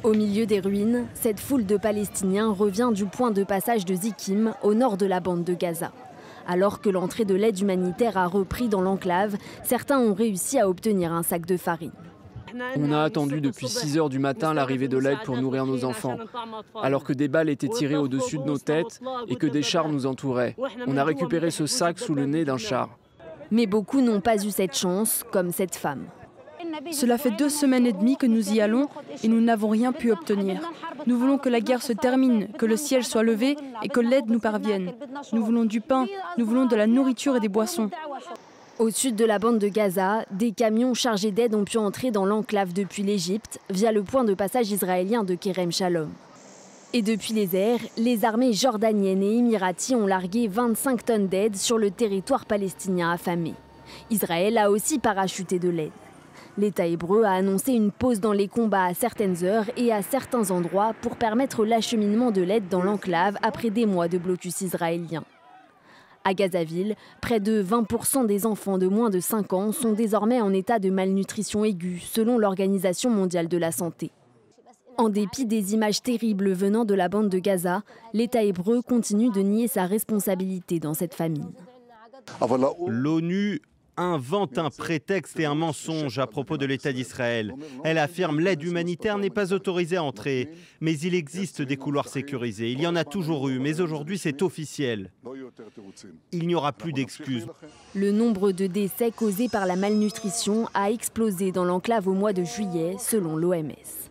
Au milieu des ruines, cette foule de Palestiniens revient du point de passage de Zikim, au nord de la bande de Gaza. Alors que l'entrée de l'aide humanitaire a repris dans l'enclave, certains ont réussi à obtenir un sac de farine. On a attendu depuis 6 h du matin l'arrivée de l'aide pour nourrir nos enfants, alors que des balles étaient tirées au-dessus de nos têtes et que des chars nous entouraient. On a récupéré ce sac sous le nez d'un char. Mais beaucoup n'ont pas eu cette chance, comme cette femme. Cela fait 2 semaines et demie que nous y allons et nous n'avons rien pu obtenir. Nous voulons que la guerre se termine, que le siège soit levé et que l'aide nous parvienne. Nous voulons du pain, nous voulons de la nourriture et des boissons. Au sud de la bande de Gaza, des camions chargés d'aide ont pu entrer dans l'enclave depuis l'Égypte via le point de passage israélien de Kerem Shalom. Et depuis les airs, les armées jordaniennes et émiraties ont largué 25 tonnes d'aide sur le territoire palestinien affamé. Israël a aussi parachuté de l'aide. L'État hébreu a annoncé une pause dans les combats à certaines heures et à certains endroits pour permettre l'acheminement de l'aide dans l'enclave après des mois de blocus israélien. À Gazaville, près de 20% des enfants de moins de 5 ans sont désormais en état de malnutrition aiguë, selon l'Organisation mondiale de la santé. En dépit des images terribles venant de la bande de Gaza, l'État hébreu continue de nier sa responsabilité dans cette famine. L'ONU invente un prétexte et un mensonge à propos de l'État d'Israël. Elle affirme l'aide humanitaire n'est pas autorisée à entrer, mais il existe des couloirs sécurisés. Il y en a toujours eu, mais aujourd'hui c'est officiel. Il n'y aura plus d'excuses. Le nombre de décès causés par la malnutrition a explosé dans l'enclave au mois de juillet, selon l'OMS.